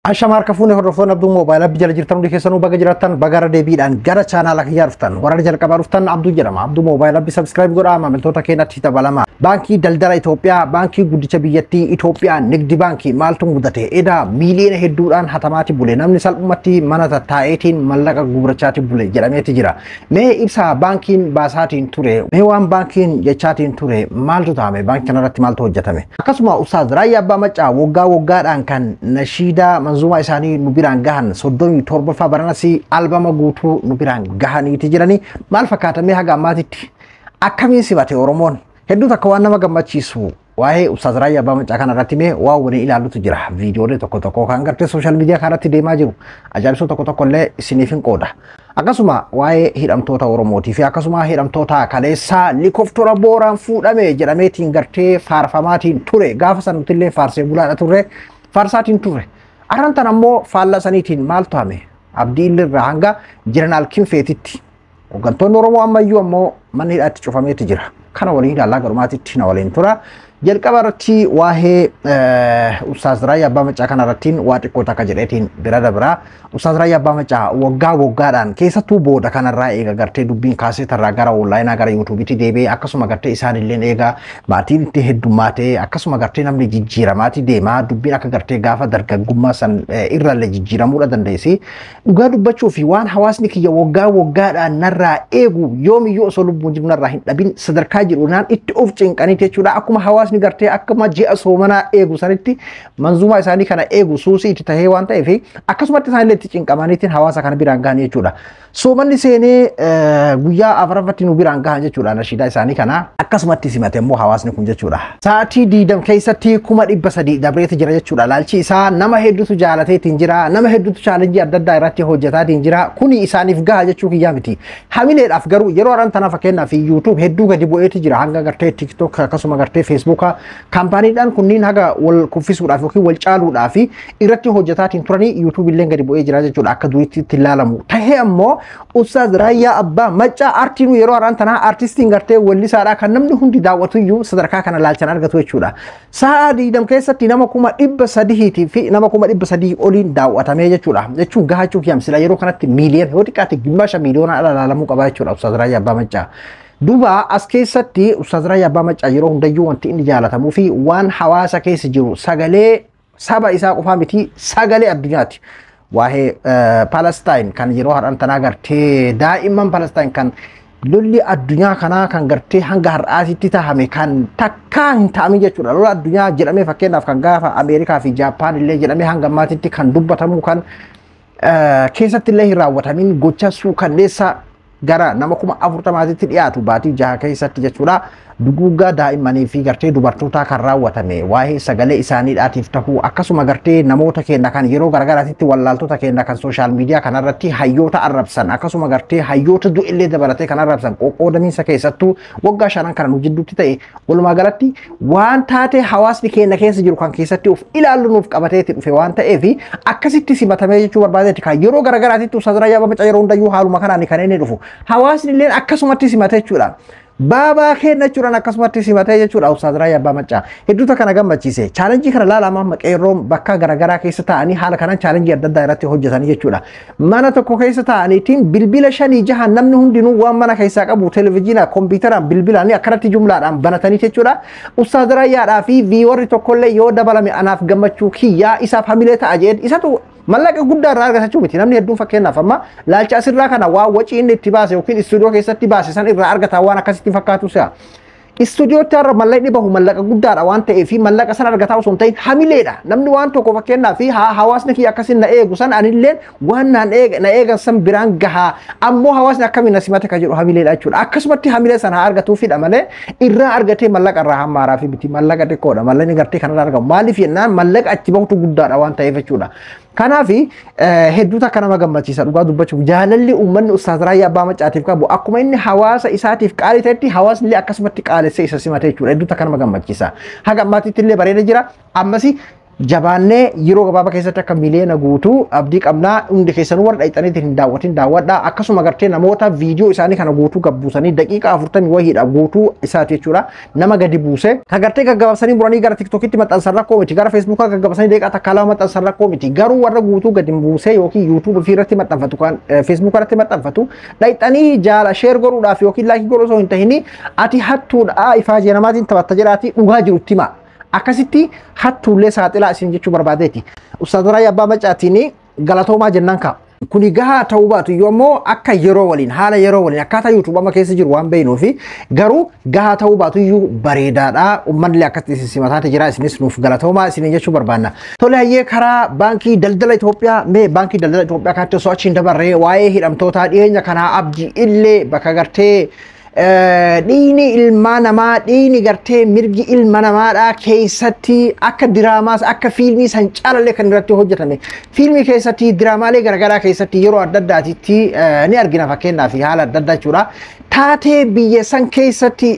Ashamar kafune hordoftoon Abduu Moobaayilaa biyya jirtan hundi keessanuu baga jiraattan bagara deebiidhaan gara chaanaala kiyyaa dhuftan warra jalqabaa dhuftan Abduu jedhama. Abduu Moobaayilaa bi subscribe godhaa maamiltoota keenyatti dabalama. Baankii daldala Itoophiyaa, baankii guddicha biyyattii Itoophiyaa, Nigdi baankii maaltu mudate? Eda miiliyoona hedduudhaan hatamaati bule. Namni salphumatti mana taa'eetiin mallaqa gurgurachaati bule jedhameeti jira. Mee ibsa baankiin baasaatiin ture, mee waan baankiin jechaatiin ture maaltu taame? Baankii kanarratti maaltu hojjetame? Akkasuma Ustaaz Raayyaa Abbaa Maccaa waggaadhaan kan nashiida manzuma isaanii nu biraan gahan 37 baranasi albama guutuu nu biraan gahaniiti jirani. Maal fakkaatame haga ammaatitti akkamiin sibate Oromoon? Hedduu takka waan nama gammachiisu waa'ee Ustaaz Raayyaa Abbaa Maccaa kanarratti mee waa waliin ilaalutu jira. Viidiyoolee tokko kan gartee sooshaal miidiyaa kanarratti deemaa jiru ajaa'ibsoo tokko illee isiniif hin qooda. Akkasuma waa'ee hidhamtoota Oromootii fi akkasuma hidhamtoota kaleessaa likoftora booraan fuudhame jedhameetiin gartee faarfamaatiin ture. Gaafa san nuti illee faarsee bulaadha turre, faarsaatiin ture. Arrantan ammoo faallaa saniitiin maal taame? Abdii irraa hanga Jeneraal Kinfeetitti. Hooggantoonni Oromoo ammayyuu ammoo manni hidhaatti cufameeti jira. Kana waliin ilaalaa garumaatitti na waliin tura. Jalqaba irratti waa'ee Ustaaz Raayyaa Abbaa Maccaa kanarrattiin waa xiqqoo takka jedheetiin bira dabraa. Ustaaz Raayyaa Abbaa Maccaa waggaadhaan keessattuu booda kanarraa eega gartee dubbiin kaaseetarraa gara onlaayinaa gara yuutuubitti deebi'ee akkasuma gartee isaanillee eega maatiin itti heddummaatee akkasuma gartee namni jijjiiramaati deemaa dubbiin akka gartee gaafa dargaggummaa san irrallee jijjiiramuudha dandeessi. Dhugaa dubbachuu fi waan hawaasni kiyya waggaadhaan narraa eegu yoomiyyuu osoo lubbuun jiru narraa hin dhabin sadarkaa jiru naan itti of cinqaniiti jechuudha. Akkuma hawaasni gartee akkuma ji'a soomanaa eegu sanitti manzumaa isaanii kana eegu suusii itti tahee waan ta'eef akkasumatti isaanillee itti cinqamaniitiin hawaasa kana biraan gahan jechuudha. Soomanni seenee guyyaa afuraffatti nu biraan gahan jechuudha nashiidaa isaanii kana akkasumatti simate immoo hawaasni kun jechuudha. Sa'aatii 20 keessatti 300 dabreeti jira jechuudha. Laalchi isaa nama hedduutu jaalateetiin jira, nama hedduutu chaalenjii adda addaa irratti hojjetaatiin jira. Kuni isaaniif gaha jechuu kiyyaa miti. Hamileedhaaf garuu yeroo aran tana fakkeenyaaf YouTube hedduu gadi bu'eeti jira hanga gartee TikTok akkasuma gartee Facebook kaampaaniidhaan kunniin haga wal kuffisuudhaaf yookiin wal caaluudhaaf irratti hojjetaatiin turanii YouTube illee gadi bu'ee jira jechuudha akka duriitti itti ilaalamu. Tahee ammoo Ustaaz Raayyaa Abbaa Maccaa artiinuu yeroo aran tana artistiin gartee wallisaadhaa kan namni hundi daawwatu iyyuu sadarkaa kana laalchan argatu jechuudha. Sa'a 20 keessatti nama 300 fi nama 300 oliin daawwatamee jechuudha. Jechuun gahachuu kiyam sila yeroo kanatti miiliyoona yoo xiqqaate gimmaasha miiliyoona ilaalamuu qaba jechuudha Ustaaz Raayyaa Abbaa Maccaa. Duba as keessatti Ustaaz Raayyaa Abbaa Maccaa yeroo hundayyuu wanti inni jaalatamuu fi waan hawaasa keessa jiru sagalee saba isaa qofaa miti sagalee addunyaati. Waa'ee Palestine kan yeroo har'an tanaa gartee daa'imman Palestine kan lolli addunyaa kanaa kan gartee hanga har'aatitti tahame kan takkaa hin ta'amin jechuudha. Lola addunyaa jedhamee fakkeenyaaf kan gaafa Ameerikaa fi Jaappaan illee jedhamee hanga ammaatitti kan dubbatamu kan keessatti illee hin raawwatamin gocha suukanneessa gara nama 40,000tti dhiyaatu baatii 6 keessatti jechuudha. Duguuggaa daa'immanii fi gartee dubartootaa kan raawwatame waa'ee sagalee isaaniidhaatiif tahuu akkasuma gartee namoota keenya kan yeroo garagaraatitti wallaaltota keenya kan sooshaal miidiyaa kanarratti hayyoota arrabsan akkasuma gartee hayyoota du'illee dabalatee kan arrabsan qoqqoodamiinsa keessattuu waggaa 5 kana nu jidduutti ta'e walumaa galatti waan taatee hawaasni keenya keessa jiru kan keessatti of ilaallu nuuf qabateetti dhufe waan ta'eef akkasitti simatamee jechuu barbaadeetti kan yeroo garagaraatitti Ustaaz Raayyaa Abbaa Maccaa yeroo hundayyuu haaluma kanaan kan inni dhufu hawaasni illee akkasumatti simate jechuudha. Baba keenya jechuudhaan akkasumatti simatee jechuudha Ustaaz Raayyaa Abbaa Maccaa. Hedduuta kana gammachiise. Chaalenjii kana laalamaa maqeerroon bakka garagaraa keessa ta'anii haala kanaan chaalenjii adda addaa irratti hojjetanii jechuudha. Mana tokko keessa ta'aniitiin bilbila 5-6 namni hundinuu waan mana keessaa qabu televezyiinaa, kompiitaraan, bilbilaan akkanatti jumlaadhaan banatanii jechuudha. Ustaaz Raayyaadhaa fi viiwarri tokkollee yoo dabalame anaaf gammachuu kiyyaa isaaf hamilee ta'a jedhe isatu mallaqa guddaa irraa argatachuu miti. Namni hedduun fakkeenyaaf amma laalcha asirraa kana waa wacii inni itti baase yookiin istuudiyoo keessatti baase san irraa argata waan akkasitti fakkaatu se'a. Istuudiyootti irra mallaqni bahu mallaqa guddaadha waan ta'eef mallaqa san argataa osoo hin ta'in hamileedha. Namni waan tokko fakkeenyaaf hawaasni kiyya akkasiin na eegu san anilleen waan na eegan san biraan gahaa ammoo hawaasni akkamiin na simate kan jedhu hamileedha jechuudha. Akkasumatti hamilee sana argatuufidha malee irraa argatee mallaqa irraa hammaaraa fi miti mallaqa xiqqoodha. Mallaqni gartee kanarraa argamu maaliif jennaan mallaqa achi bahutu guddaadha waan ta'eef jechuudha. Kanaaf hedduuta akka nama gammachiisa dhugaa dubbachuuf jaalalli uummanni Ustaaz Raayyaa Abbaa Maccaatiif qabu akkuma inni hawaasa isaatiif qaalii ta'etti hawaasni illee akkasumatti qaalessee isa simate jechuudha. Hedduuta akka nama gammachiisa. Haga ammaatitti illee bareeda jira. Ammas jabaannee yeroo gabaabaa keessatti akka miliyoona guutuu abdii qabnaa hundi keessanuu warra dhayxaniitiin hin daawwatin daawwadhaa akkasuma gartee namoota viidiyoo isaanii kana guutuu gabbuusanii daqiiqaa 40 wahiidha guutuu isaati jechuudha nama gadi buuse ka gartee gaggabsanii muranii gara tiktokitti maxxansan rakkoo miti gara feesbuukaa gaggabsanii daqiiqaa takka lama maxxansan rakkoo miti garuu warra guutuu gadi buusee yookiin yuutuub irratti maxxanfatu kan feesbuukaa irratti maxxanfatu dhayxanii jaala sheer godhuudhaaf yookiin laayikii godhuu osoo hin tahini ati hattuudha ifaa jeenamaatiin taphatta jedhaati dhugaa jirutti himaa akkasitti hattuullee saaxilaa isin jechuu barbaadeeti. Ustaaz Waraayyi Abbaa Macaatiin galatoomaa jennaan ka. Kuni gahaa ta'uu baatu yoommoo akka yeroo waliin haala yeroo waliin akkaataa YouTube amma keessa jiru waan beeknuu fi garuu gahaa ta'uu baatu iyyuu bareedaadha. Uummanni akkatti simataate jira isinis nuuf galatoomaa isin jechuu barbaanna. Tole hayyee karaa baankii daldala Itoophiyaa mee baankii daldala Itoophiyaa kaatti osoo achiin dabarree waa'ee hidhamtootaa dhiyeenya kanaa abdii illee bakka gartee dhiini ilma namaa dhiini gartee mirgi ilma namaadha keessatti akka diraamaas akka fiilmii san caalalee kan irratti hojjetame fiilmii keessatti diraamaalee garagaraa keessatti yeroo adda addaatitti ni argina fakkeenyaaf haala adda addaa jechuudha taatee biyya san keessatti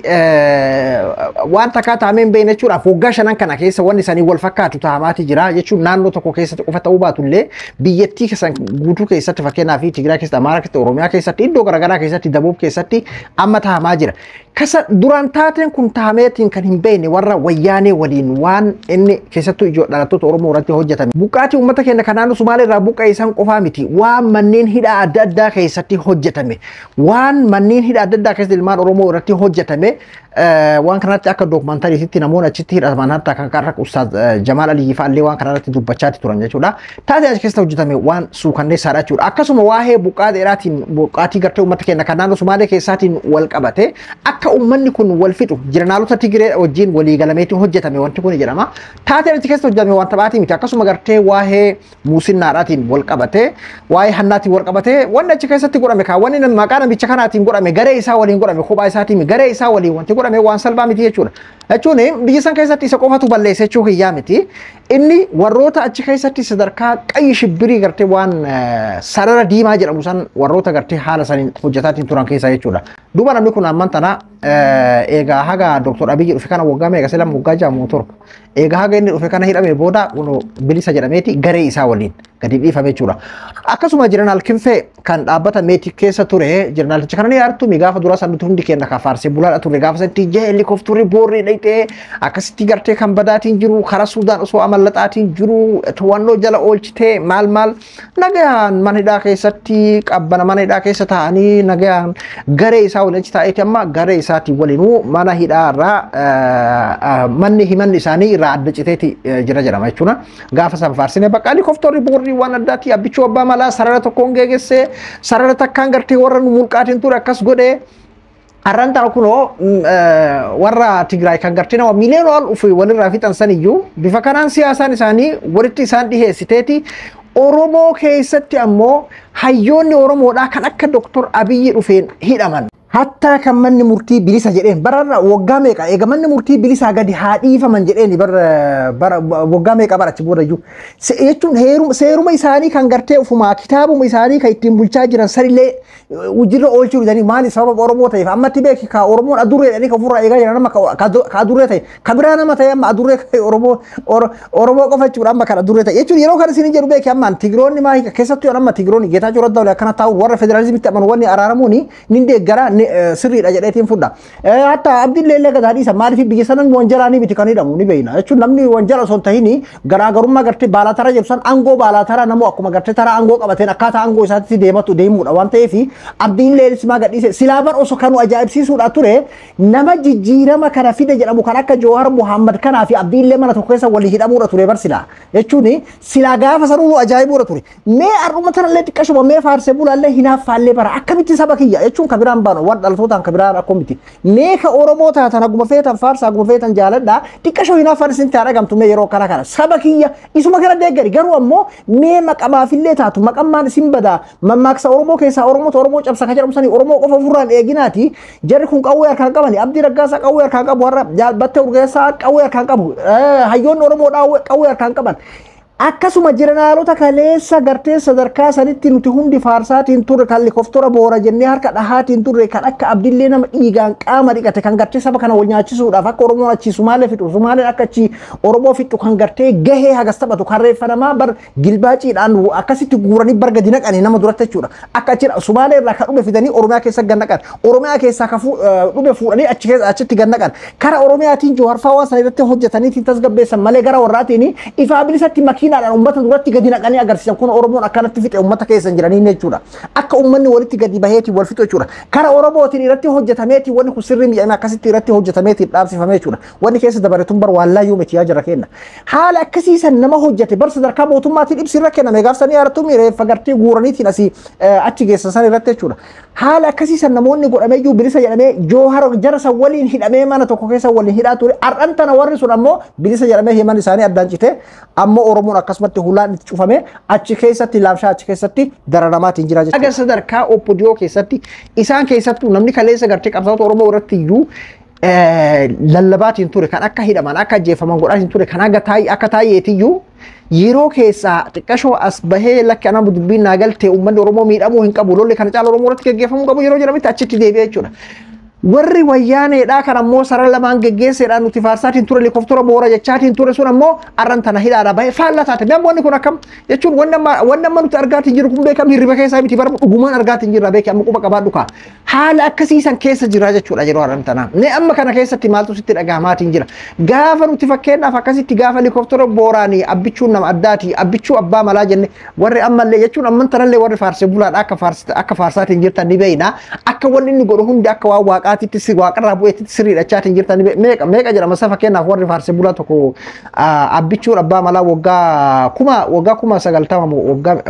waan takkaa taameen beekne jechuudha waggaa shanan kana keessa wanni sanii wal fakkaatu taamaati jira jechuun naannoo tokko keessatti qofa ta'uu baatullee biyyattii san guutuu keessatti fakkeenyaaf Tigraay keessatti Amaaraa keessatti Oromiyaa keessatti iddoo garagaraa keessatti Dabuub keessatti amma tahamaa jira. Kasa duraan taateen kun taameetiin kan hin beekne warra wayyaanee waliin waan inni keessattuu ijoo dhalattoota Oromoo irratti hojjetame. Buqqaatii uummata keenya kan naannoo Sumaalee irraa buqqa'e isaan qofaa miti. Waan manneen hidhaa adda addaa keessatti hojjetame. Waan manneen hidhaa adda addaa keessatti ilmaan Oromoo irratti hojjetame. Waan kanatti akka dookumentariitti namoonni achitti hidhaman hatta kan qarra Ustaaz Jamaal Aliyyi fa'allee waan kanarratti dubbachaati turan jechuudha. Taateen achi keessatti hojjetame waan suukanneessaadha jechuudha. Akkasuma waa'ee buqqaa dheeraatiin buqqaatii gartee uummata keenya kan naannoo Sumaalee keessaatiin wal qabate akka uummanni kun wal fixu jiranaalota Tigree wajjin walii galameetti hojjetame wanti kun jedhama. Taateen achi keessatti hojjetame waan taphaatii miti. Akkasuma gartee waa'ee muusinnaadhaatiin wal qabate waa'ee hannaatiin wal qabate wanni achi keessatti godhame kaa wanni maqaa namicha kanaatiin godhame garee isaa waliin godhame kophaa isaatiin garee isaa waliin wanti godhame waan salphaa miti jechuudha. Jechuun biyya san keessatti isa qofatu balleesse jechuu hiyyaa miti. Inni warroota achi keessatti sadarkaa qayyi shibbirii gartee waan sarara diimaa jedhamu san warroota gartee haala saniin hojjetaatiin turan keessaa jechuudha. Duuba namni kun amman tana egaa haga Dr. Abiyyi dhufe kana waggaa meeqa selam waggaa jaamu torba. Egaa haga inni dhufe kana hidhame booda bilisa jedhameeti garee isaa waliin gadi dhiifame jechuudha. Akkasuma Jeneraal Kinfee kan dhaabbata meetii keessa ture Jeneraalicha kana ni yaadatu gaafa dura san nuti hundi keenya kafaarsee bulaadha ture gaafa sanatti helikooftari boorri dhayxee akkasitti gartee kan badaatiin jiru karaa Suudaan osoo amallaxaatiin jiru to'annoo jala oolchitee maal nagaan mana hidhaa keessatti qabbana mana hidhaa keessa taa'anii nagaan garee isaa waliin achi taa'eeti amma garee isaatii waliinuu mana hidhaa manni himanni isaanii irraa adda citeeti jira jedhama jechuudha. Gaafa san faarsine bakka helikooftari boorri waan addaati abbichuu abbaa malaa sarara tokkoon geegesse sarara takkaan gartee warra nu mulqaatiin ture akkas godhee arranta kuno warra Tigraay kan gartee nama miliyoona ol ufi walirraa fixan san iyyuu bifa kanaan siyaasaan isaanii walitti isaan dhiheessiteeti Oromoo keessatti ammoo hayyoonni Oromoodhaa kan akka Dr. Abiyyi dhufeen hidhaman. Hatta kan manni murtii bilisa jedheen bararra waggaa meeqa eega manni murtii bilisaa gadi haa dhiifaman jedheen bara waggaa meeqa barachi booda iyyuu jechuun seeruma isaanii kan gartee ufumaa kitaabuma isaanii kan ittiin bulchaa jiran sanillee wajjirra oolchuu jedhanii maali sababa Oromoo ta'eef ammatti beeki ka Oromoon adurree jedhanii kan furraa eegaa jiran amma ka adurree ta'e ka biraa nama ta'e amma adurree Oromoo qofa jechuudha amma kan adurree ta'e jechuun yeroo kana isin jedhu beeki ammaan Tigiroonni maa keessattuu amma Tigiroonni Geetaachoo Raddaa akkana taa'u warra federaalizimitti aman wanni araaramuuni nin deeggara sirriidha jedheetiin fudha. Hatta Abdiillee illee gadaadhiisa maaliif biyya sanan wanjalaanii biti kan hidhamu ni beekna jechuun namni wanjala osoo hin tahin garaagarummaa gartee baalaatara jedhu san aangoo baalaatara namoo akkuma gartee tara aangoo qabateen akkaataa aangoo isaatti deemuudha waan ta'eef Abdiillee ismaa gadhiise silaaban osoo kanu ajaa'ibsiisuudha ture nama jijjiirama kana fide jedhamu kan akka Jowaar Muhammad kanaa fi Abdiillee mana tokko keessa walii hidhamuudha ture barsila jechuun silaa gaafa sanuu ajaa'ibuudha ture mee arruma tanallee xiqqashuma mee faarsee bulaallee hinaaffaallee bara akkamitti saba kiyya jechuun kan biraan baanu waan dhaltootaan kan biraan akkoo miti mee ka Oromoo taatan haguma feetan faarsa haguma feetan jaaladha xiqqashoo hinaaffaan isin taa dhagamtu mee yeroo kana saba kiyya isuma kana deeggari garuu ammoo mee maqamaafillee taatu maqammaan isin badaa mammaaksa Oromoo keessaa Oromoo cabsa ka jedhamu sanii Oromoo qofa furraan eeginaati jarri kun qawwee harkaan qabani Abdii Raggaasaa qawwee harkaan qabu warra Battee Urgeessaa qawwee harkaan qabu hayyoonni Oromoodhaa qawwee harkaan qaban akkasuma jiranaalota kaleessa gartee sadarkaa sanitti nuti hundi faarsaatiin turre kan likoftora boora jennee harka dhahaatiin turre kan akka abdillee nama dhiigaan qaama dhiqate kan gartee saba kana wal nyaachisuudhaaf akka Oromoon achi Sumaalee fixu Sumaaleen akka achi Oromoo fixu kan gartee gahee hagas taphatu kan reeffanamaa bar gilbaaciidhaan akkasitti guuranii barga dinaqanii nama duratti jechuudha akka achi Sumaalee irraa kan dhume fidanii Oromiyaa keessa gannaqan Oromiyaa keessaa kan dhume fuudhanii achitti gannaqan kara Oromiyaatiin Joharfaa waan sana irratti hojjetaniitiin tasgabbeessan malee gara warraatiin ifaa bilisatti makiinaadhaan ummata duratti gadi naqanii agarsiisan kun Oromoon akkanatti fixe ummata keessa jiranii jechuudha akka ummanni walitti gadi baheetii wal fixu jechuudha kara Oromootiin irratti hojjetameetii wanni kun sirrii miidhame akkasitti irratti hojjetameetii dhaabsifame jechuudha wanni keessa dabareetuun bar waallaayyuu miti yaa jira kenna haala akkasiisan nama hojjete bar sadarkaa mootummaatiin ibsirra kenname gaafsanii aartuu miireeffa gartee guuraniitiin asii achi geessan san irratti jechuudha haala akkasiisan namoonni godhameeyyuu bilisa jedhamee Joohar jara san waliin hidhamee mana tokko keessa waliin hidhaa ture har'an tana warri sun ammoo bilisa jedhamee himan isaanii addaan cite ammoo Oromoon akkasumatti hulaan itti cufame achi keessatti laamshaa achi keessatti dararamaatti jira jechuudha. Agar sadarkaa OPDO keessatti isaan keessattuu namni kaleessa gartee qabsaa'ota Oromoo irratti iyyuu lallabaatiin ture kan akka hidhaman akka ajjeefaman godhaatiin ture kan akka taa'eetiyyuu yeroo keessaa xiqqashoo as bahee lakki ana dubbiin naa galtee uummanni Oromoo miidhamuu hin qabu lolli kana caala Oromoo irratti gaggeeffamuu qabu yeroo jedhametti achitti deebi'ee jechuudha. warri wayyaaneedha kan ammoo sara lamaan geggeesseedhaan nuti faarsaatiin ture likoftora boora jechaatiin ture sun ammoo arran tana hidhaadha bahe faallaa taate namoonni kun akkam jechuun wanni amma nuti argaatiin jiru kun beekam hirriba keessaa miti bara dhugumaan argaatiin jirra beekam amma quba qabaadhu kaa haala akkasiisan keessa jira jechuudha yeroo arran tana ne amma kana keessatti maaltu sitti dhagahamaatiin jira gaafa nuti fakkeenyaaf akkasitti gaafa likoftora booraanii abbichuun nama addaati abbichuu abbaa malaa jenne warri ammallee jechuun amman tanallee warri faarsee bulaadha akka faarsaatiin jirtan ni beeyna akka wanni inni godhu hundi akka waan waaqaa ati waaqarraa bu'eetti sirriidha chaatiin jirtan meeqa jedhama sa fakkeenyaaf warri faarsee bulaa tokko abbichuun abbaa malaa waggaa kuma 90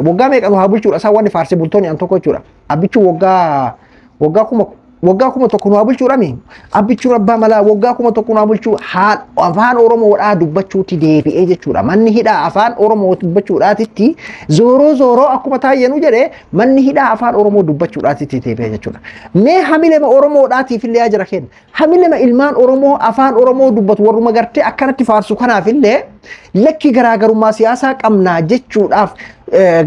waggaa meeqa nu haa bulchuudha isaa wanni faarsee bultoonni an tokko jechuudha abbichuun waggaa kuma tokko nu haa bulchuudha mi abbichuun abbaa malaa waggaa kuma tokko nu haa bulchuu afaan Oromoodhaa dubbachuutti deebi'ee jechuudha manni hidhaa afaan Oromoo dubbachuudhaatitti zooroo akkuma taayyanu jedhee manni hidhaa afaan Oromoo dubbachuudhaatitti deebi'ee jechuudha mee hamilema Oromoodhaatiif illee jira kenna hamilema ilmaan Oromoo afaan Oromoo dubbatu warruma gartee akkanatti faarsu kanaaf illee lakki garaagarummaa siyaasaa qabnaa jechuudhaaf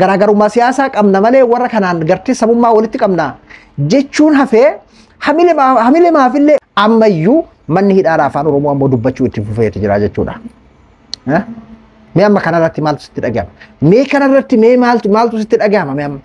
garaagarummaa siyaasaa qabna malee warra kanaan gartee sabummaa walitti qabna jechuun hafee hamilemaaf illee ammayyuu manni hidhaa afaan Oromoo ammoo dubbachuu itti fufeeti jira jechuudha. Mee amma kanarratti maaltu sitti dhagahama? Mee kanarratti mee maaltu sitti dhagahama? Mee amma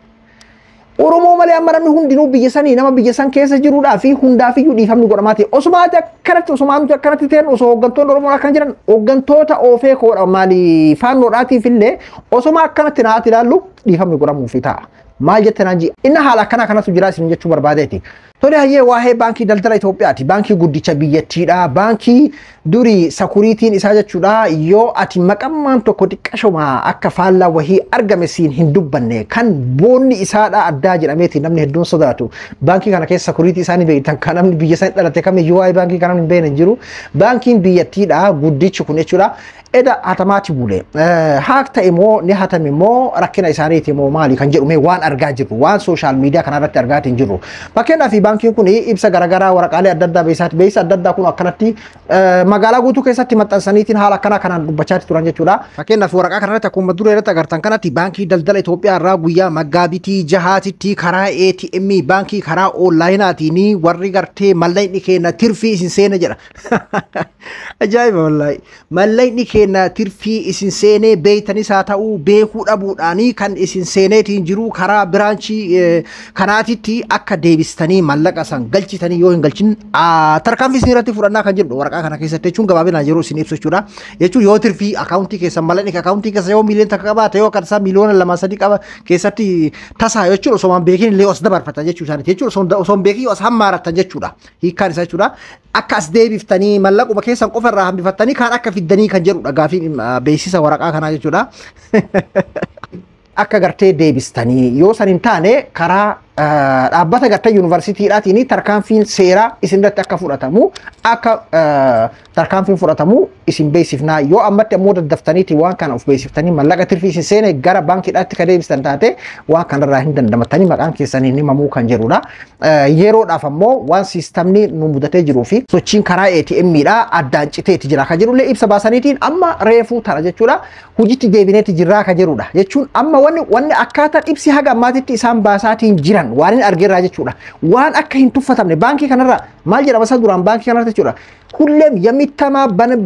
Oromoo malee amma namni hundinuu biyya sanii nama biyya san keessa jiruudhaa fi hundaafiyyuu dhiifamni godhamaa ta'e osumaati akkanatti ta'en osoo hooggantoonni Oromoo akkan jiran hooggantoota oofee koodha maali faannoodhaatiif illee osuma akkanatti naati ilaallu dhiifamni godhamuufi ta'a. Maal jettanaan ji inna haala akkana kanatu jira isin jechuu barbaadeeti. Tole hayyee waa'ee baankii daldala Itoophiyaati. Baankii guddicha biyyattiidha. Baankii durii sakuriitiin isaa jechuudha. Yoo ati maqammaan tokko xiqqashuma akka faallaa wahii argame siin hin dubbanne kan boonni isaadha addaa jedhameeti namni hedduun sodaatu. Baankii kana keessa sakuriitii isaanii beektan kan namni biyya san dhalate kamiyyuu waa'ee baankii kana hin beekne jiru. Baankiin biyyattiidha guddichi kun jechuudha. Eda hatamaati bule. Haak ta'e moo ni hatame moo rakkina isaaniiti moo maali kan jedhu mee waan argaa jirru waan sooshaal miidiyaa kanarratti argaatiin jirru. Fakkeenyaaf baankii kun ibsa garaagaraa waraqaalee adda addaa beeysa adda addaa kun akkanatti magaalaa guutuu keessatti maxxansaniitiin haala akkana kanaan dubbachaati turan jechuudha. Fakkeenyaaf waraqaa kanarratti akkuma dura irratti agartan kanatti baankii daldala Itoophiyaa irraa guyyaa Maggaabitii 6tti karaa ATM baankii karaa onlaayinaatiin warri gartee mallayni kenna tirfii isin seena jedha. Ajaa'iba wallahi. Mallayni kenna tirfii isin seenee beeytanis haa ta'u beekuu dhabuudhaanii kan isin seeneetiin jiru karaa biraanchii kanaatitti akka deebistanii mallaqa san galchitanii yoo hin galchin tarkaanfii isin irratti fudhannaa kan jedhu waraqaa kana keessatti jechuun gabaabinaan yeroo isin ibsu jechuudha. Jechuun yoo tirfii akaawuntii keessan mallaqni akaawuntii keessa yoo miiliyoona takka qabaate yoo kadhasaa miiliyoona 2-3 qaba keessatti tasaa jechuun osoo waan beekin illee os dabarfatan jechuu isaaniiti jechuun osoo beekii os hammaaratan jechuudha. Hiikkaan isaa jechuudha. Akka as deebiftanii mallaquma keessan qofa irraa hambifattanii kaan akka fiddanii kan jedhudha gaafii beeksisa waraqaa kanaa jechuudha. Akka gartee deebistanii yoo san hin taane karaa dhaabbata gartee yuunivarsiitiidhaatiin tarkaanfiin seeraa isinirratti akka fudhatamu akka tarkaanfiin fudhatamu isin beeksifnaa yoo ammatti ammoo daddaftaniiti waan kana of beeksiftanii mallaqa tirfii isin seene gara baankiidhaatti ka deebistan taate waan kanarraa hin dandamatanii maqaan keessanii ni mamuu kan jedhudha. Yeroodhaaf ammoo waan siistamni nu mudatee jiruu fi sochiin karaa ATM'dha addaan citeeti jira ka jedhullee ibsa baasaniitiin amma reefuu tana jechuudha. Hojiitti deebineeti jirraa ka jedhudha jechuun amma wanni akkaataa ibsi haga ammaatitti isaan baasaatiin jiran waan hin argeerraa jechuudha. Waan akka hin tuffatamne baankii kanarraa maal jedhama isa duraan baankii kanarratti jechuudha. Hullem yamittamaa bana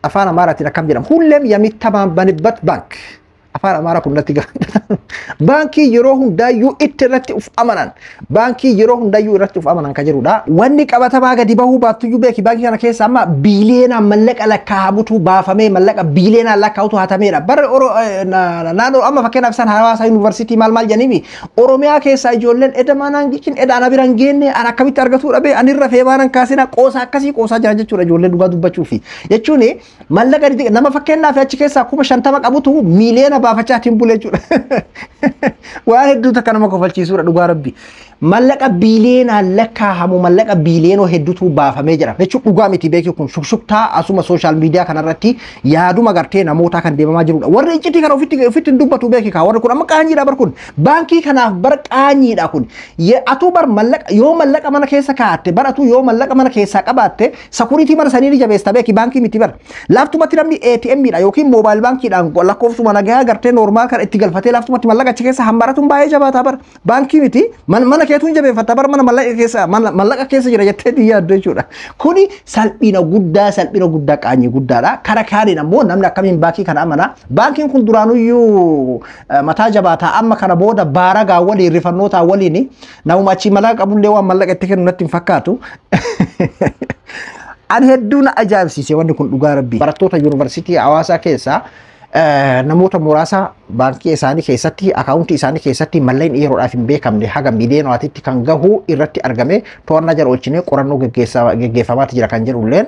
afaan amaaraatiin akkam jedhama hullem yamittamaa banibat bank afaan amaaraa kun natti gaafata baankii yeroo hundaayyuu itti irratti uf amanan baankii yeroo hundaayyuu irratti uf amanan ka jedhudha. Wanni qabatamaa gadi bahuu baattuyyuu beeki baankii kana keessa amma biileenaan mallaqa lakkaa'amutu baafamee mallaqa biileenaan lakkaa'utu hatameedha. Bara naannoo amma fakkeenyaaf isaan Hawaasa yuunivarsiitii maal jedhaniifi Oromiyaa keessaa ijoolleen edamaanaan gikin edaan abiraan geenne an akkamitti argatuu dhabe anirra feebaanan kaasina qoosaa akkasii qoosaa jiran jechuudha ijoolleen dhugaa dubbachuufi jechuun mallaqa nama fakkeenyaaf achi keessaa 50 qabutu miiliyoona baafachaatiin bulee jechuudha. Waan hedduu takka nama kofalchiisuudha dhugaa rabbi. Mallaqa biileenaan lakkaa'amu mallaqa biileenoo hedduutu baafamee jira. Jechuun dhugaa miti beekii kun shukshuktaa asuma sooshaal miidiyaa kanarratti yaaduma gartee namootaa kan deemamaa jirudha. Warri iccitii kana ofitti hin dubbatu beekii kaa warri kun amma qaanyiidha bar kun. Baankii kanaaf bar qaanyiidha kun. Atuu bar mallaqa yoo mallaqa mana keessa kaa'atte bar atuu yoo mallaqa mana keessaa qabaatte sakuriitii mana sanii ni jabeessa beekii baankii miti bar. Laaftumatti namni ATM'dha yookiin moobaayil baankiidhaan lakkoofsuma nagaa gartee noormaal kan itti galfatee laaftumatti mallaqa achi keessa hambaratuun baay'ee jabaataa bar. Baankii miti mana keetuun jabeeffata bar mana mallaqa keessa jira jettee yaaddu jechuudha. Kuni salphina guddaa qaanyii guddaadha. Kara kaaniin ammoo namni akkamiin baankii kana amana. Baankiin kun duraanuyyuu mataa jabaataa amma kana booda baaragaa waliin rifannootaa waliin namuma achi mallaqa qabullee waan mallaqa itti kennu natti hin fakkaatu. An hedduu na ajaa'ibsiise wanni kun dhugaa rabbii. Barattoota yuunivarsiitii Hawaasaa keessaa namoota muraasa baankii isaanii keessatti akaawuntii isaanii keessatti malleen yeroodhaaf hin beekamne haga miiliyoonatitti kan gahu irratti argame to'annaa jala oolchinee qorannoo geggeeffamaatti jira kan jedhulleen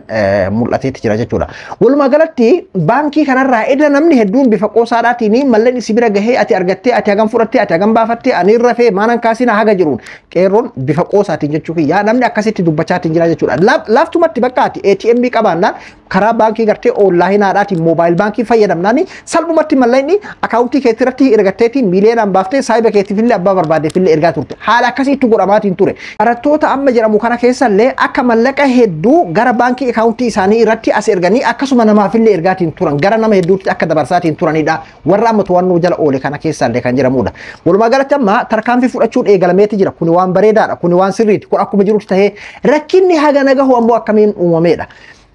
mul'ateetti jira jechuudha. Walumaa galatti baankii kanarraa edda namni hedduun bifa qoosaadhaatiin malleen si bira gahee ati argattee ati hagam fudhattee ati hagam baafattee ani irra fee maanan kaasina haga jiruun qeerroon bifa qoosaatiin jechuu yaa namni akkasitti dubbachaatiin jira jechuudha. Laaftumatti bakka ati ATM qabaannaan karaa baankii gartee onlaayinaadhaatiin moobaayil baankii fayyadamnaani salphumatti malleen akaawuntii keetirratti ergatteeti miiliyoonaan baaftee saayiba keetiifillee abbaa barbaadeefillee ergaa turte. Haala akkasiitti godhamaatiin ture. Barattoota amma jedhamu kana keessallee akka mallaqa hedduu gara baankii akaawuntii isaanii irratti as erganii akkasuma namaafillee ergaatiin turan gara nama hedduutti akka dabarsaatiin turanidha. Warra amma to'annoo jala oole kana keessallee kan jedhamudha. Walumaa galatti amma tarkaanfii fudhachuun eegalameeti jira. Kuni waan bareedaadha. Kuni waan sirriiti. Kun akkuma jirutti tahee rakkinni haga nagahu ammoo akkamiin uumameedha.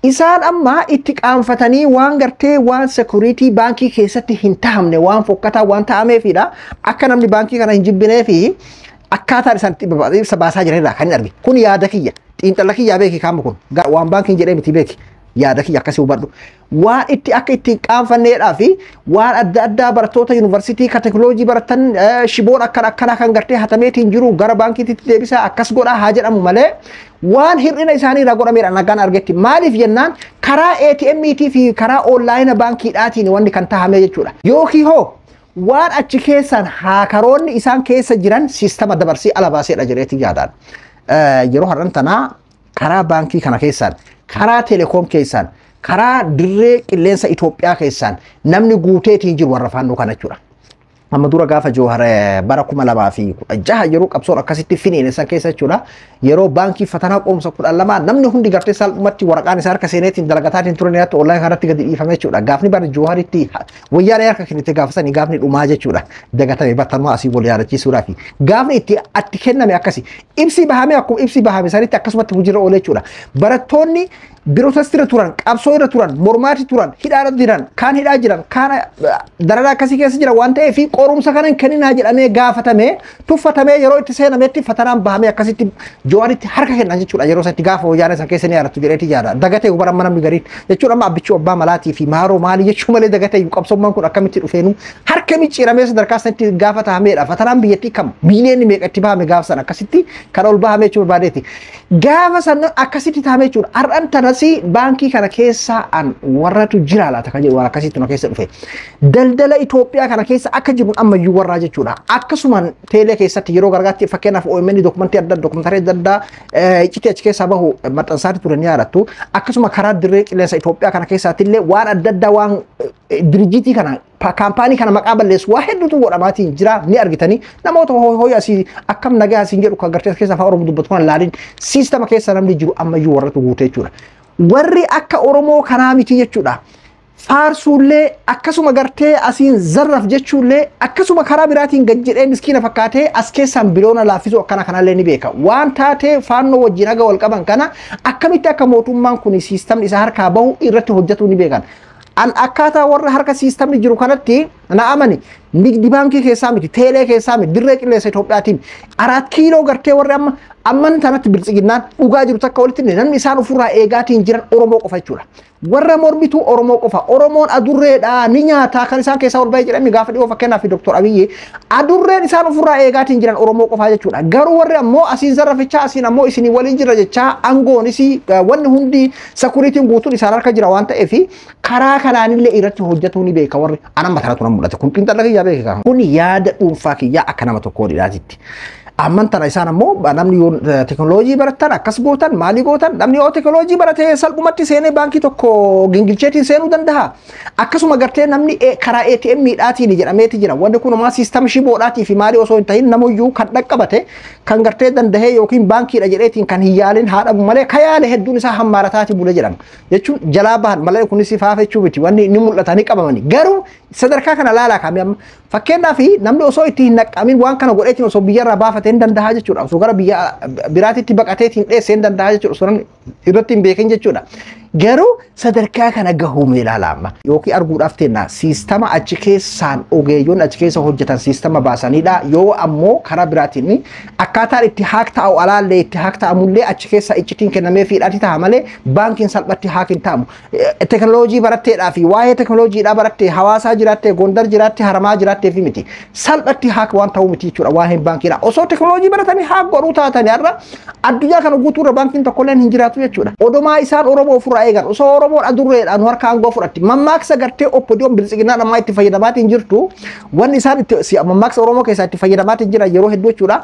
Isaan amma itti qaanfatanii waan gartee waan security baankii keessatti hin tahamne waan fokkataa waan ta'ameefidha. Akka namni baankii kana hin jibbinee fi akkaataan isaan ibsa baasaa jiranidha kan hin argine. Kun yaada kiyya. Xiinxala kiyyaa beeki kaama kun. Waan baankiin jedhee miti beeki. Yaada kiyya akkasii hubadhu. Waan itti akka ittiin qaanfanneedhaa fi waan adda addaa barattoota yuunivarsiitii ka teekinooloojii baratan shiboon akkanaa kan gartee hatameetiin jiru gara baankiitti deebisaa akkas godhaa haa jedhamu malee waan hir'ina isaanii irraa godhameedha nagaan argetti. Maaliif jennaan karaa ATM'tii fi karaa onlaayina baankiidhaatiin wanni kan tahamee jechuudha. Yookiin hoo waan achi keessan haakaroonni isaan keessa jiran siistama dabarsii ala baaseedha jedheetii yaadaan. Yeroo har'an tanaa karaa baankii kana keessaan karaa telekoom keessaan karaa dirree qilleensa Itoophiyaa keessaan namni guuteetiin jiru warra faannoo kana jechuudha. Amma dura gaafa Jawhar bara 2016 yeroo qabsoon akkasitti finiinsan keessa jechuudha. Yeroo baankii fatanaa qorumsa 12 namni hundi gartee salphumatti waraqaan isaa harka seeneetiin dalagataatiin turaniitti onlaayinii kanatti gadi dhiifame jechuudha. Gaafni bara Jawharitti wayyaanee harka kennite gaafasanii gaafni dhumaa jechuudha. Dagatame battanuma asii wal yaadachiisuudhaa fi gaafni itti kenname akkasi ibsi bahame akkuma ibsi bahame sanitti akkasumatti hojiirra oole jechuudha. Barattoonni birootastira turan qabsoo irra turan mormaati turan hidhaadha jiran kaan hidhaa jiran kaan dararaa akkasii keessa jira waan ta'eef qorumsa kanan kenninaa jedhamee gaafatamee tuffatamee yeroo itti seenametti fatanaan bahamee akkasitti Jawharitti harka kennan jechuudha. Yeroo sanatti gaafa wayyaanee san keessa ni yaadattu jedheeti yaada. Dagatee bara mana namni gariin jechuudha amma abbichuu abbaa malaatii fi maaroo maalii jechuu malee dagatee qabsoommaan kun akkamitti dhufeenu harka micciiramee sadarkaa sanatti gaafa tahameedha. Fatanaan biyyattii kam miiliyoonni meeqa itti bahame gaafa san akkasitti kan ol bahamee jechuu barbaadeeti. Gaafa san akkasitti tahamee jechuudha. Har'an tana Ammasii baankii kana keessa an warratu jira laata kan jedhu waan akkasitti nu keessa dhufe. Daldala Itoophiyaa kana keessa akka jiru ammayyuu warraa jechuudha. Akkasumaan teelee keessatti yeroo gargaatti fakkeenyaaf OMN dokumentii adda dokumentaarii adda iccitii achi keessaa bahu maxxansaatti turan yaadattu. Akkasuma karaa dirree qilleensa Itoophiyaa kana keessaatti illee waan adda addaa waan dirjitii kana kaampaanii kana maqaa balleessu waa hedduutu godhamaatiin jira ni argitanii namoota hooyi asii akkam nagaa asiin jedhu kan gartee keessa afaan Oromoo dubbatu kan laaliin siistama keessa namni jiru ammayyuu warratu guutee jechuudha. Warri akka Oromoo kanaa miti jechuudha. Faarsuullee akkasuma gartee asiin zarraf jechuullee akkasuma karaa biraatiin gad jedhee miskiina fakkaatee as keessaan biloona laaffisu akkana kanallee ni beeka. Waan taatee faannoo wajjin aga wal qaban kana akkamitti akka mootummaan kun siistamni isaa harkaa bahu irratti hojjetu ni beekan. An akkaataa warra harka siistamni jiru kanatti na amani nigdi baankii keessaa miti teelee keessaa miti dirree qilleensa Itoophiyaatiin 4 kiiloo gartee warri amman tanatti biltsiginnaan dhugaa jiru takka walitti namni isaan ofirraa eegaatiin jiran Oromoo qofa jechuudha. Warra mormitu Oromoo qofa. Oromoon adurreedha ni nyaataa kan isaan keessaa ol bahee jedhame gaafa dhiyoo fakkeenyaaf Dr. Abiyyi adurreen isaan ofirraa eegaatiin jiran Oromoo qofa jechuudha. Garuu warri ammoo asiin zarrafichaa asiin ammoo isinii waliin jira jechaa aangoonis wanni hundi sakuriitiin guutuun isaan harka jira waan ta'eef karaa kanaanillee irratti hojjetuu ni beeka warri anamma tanatu nan mul'ata kun xiinxala kiyyaa beeka kun yaada dhuunfaa kiyyaa akka nama tokkoodhaatitti. Amman tana isaan ammoo namni teknooloojii baratan akkas gootan maalii gootan namni yoo teknooloojii barate salphumatti seenee baankii tokko gingilcheetiin seenuu danda'a. Akkasuma gartee namni karaa ATM miidhaatiin jedhameeti jira. Wanni kun maa siistam shiboodhaatii fi maalii osoo hin tahin namuyyuu kan dhaqqabate kan gartee dandahee yookiin baankiidha jedheetiin kan hin yaalin haadhamu malee kayaale hedduun isaa hammaarataati bule jedhama. Jechuun jalaa bahan malee kunis faafechuu miti wanni ni mul'atanii qabamani. Garuu sadarkaa kana laalaa kaamee amma fakkeenyaaf namni osoo itti hin naqqamin waan kana godheetiin osoo biyyarraa baafate hin danda'a jechuudha. Osoo gara biyya biraatitti baqateetiin dheessee hin danda'a jechuudha. Osoo irratti hin beekin jechuudha. Garuu sadarkaa kana gahuumee ilaala amma yookiin arguudhaaf teenna siistama achi keessaan ogeeyyoon achi keessa hojjetan siistama baasanidha. Yoo ammoo karaa biraatiin akkaataan itti haak ta'u alaallee itti haak ta'amullee achi keessa iccitiin kennamee fiidhaati ta'a malee baankiin salphatti haak hin ta'amu. Teknooloojii baratteedhaa fi waa'ee teknooloojiidhaa barattee hawaasaa jiraattee Gondar jiraattee Haramaa jiraattee fi miti salphatti haak waan ta'u miti jechuudha waa'een baankiidha. Osoo teknooloojii baratanii haak godhuu taatanii har'a addunyaa kana guutuurra baankiin tokkollee hin jiraatu jechuudha. Odomaa isaan Oromoo ofirraa eegan osoo Oromoon adurreedhaan harka aangoo fudhatti mammaaksa gartee oppodiyoon biltsiginnaa namaa itti fayyadamaatiin jirtu wanni isaan itti mammaaksa Oromoo keessaa itti fayyadamaatiin jiran yeroo hedduu jechuudha.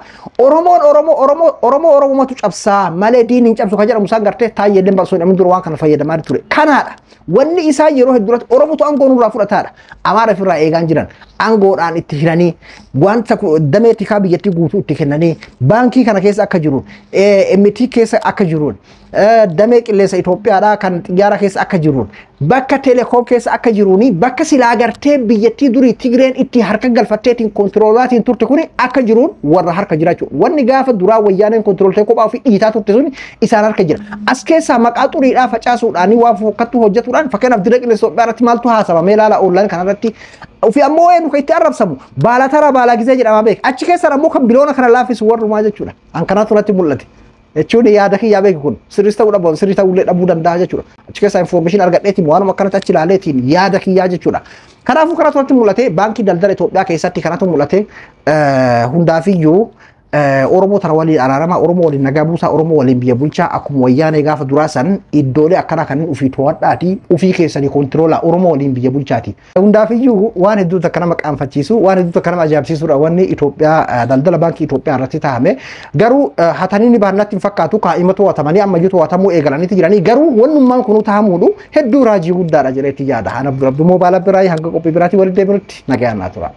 Oromootu cabsaa malee diin hin cabsu kan jedhamu isaan gartee taayyeelleen balsoo namni dura waan kana fayyadamaa ture. Kanaadha wanni isaan yeroo hedduuratti Oromootu aangoo nurraa fudhataadha. Amaara ofirraa eegaan jiran aangoodhaan itti hiranii wanta damee tikaa biyyattii guutuu itti kennanii baankii kana keessa akka jiruun MT keessa akka jiruun damee qilleensa Itoophiyaadhaa kan xiyyaara keessa akka jiruun bakka telekoom keessa akka jiruuni bakka silaa gartee biyyattii durii Tigreen itti harka galfatteetiin kontiroolaatiin turte kuni akka jiruun warra harka jira jechuudha. Wanni gaafa duraa wayyaaneen kontirooltee kophaa ofii dhiitaa turte suni isaan harka jira. As keessaa maqaa xuriidhaa facaasuudhaanii waan fokkattuu hojjetuudhaan fakkeenyaaf dirree qilleensa Itoophiyaa irratti maaltu haasabamee ilaala oollaan kanarratti وفي أمو إنه كي تعرفسمو بالا ترى بالا جزء جرا ما بيك أشي كسر أمو كم بلونا كنا لافيس ورد ما جتشونا أنكنا ترى تمولتي تشوني يا دكي يا بيك يكون سريستا ولا بون سريستا ولا أبو دم ده جتشونا أشي كسر إنفورميشن أرجع نتي موانا ما كانت أشيل عليه يا دكي يا جتشونا كنا فوق كنا ترى تمولتي بانكي دلدل توبيا كيساتي كنا تمولتي هندافيو Oromoo tara waliin araarama Oromoo waliin nagaa buusaa Oromoo waliin biyya bulchaa akkuma wayyaanee gaafa duraasan iddoolee akkana kan ufii to'adhaati ufii keessanii kontiroolaa Oromoo waliin biyya bulchaati. Hundaafiyyuu waan hedduu takka nama qaanfachiisu waan hedduu takka nama ajaa'ibsiisudha wanni Itoophiyaa daldala baankii Itoophiyaa irratti taa'ame garuu hataniin baannatti hin fakkaatu kaa'ima to'atamanii ammayyuu to'atamuu eegalaniiti jiranii garuu wannummaan kunuu taa'amuudhu hedduu raajii guddaadha jedheetti yaada. Ana Abduu Moobaala Biraayii hanga qophii biraatii walitti deebinutti nagaan naa tura.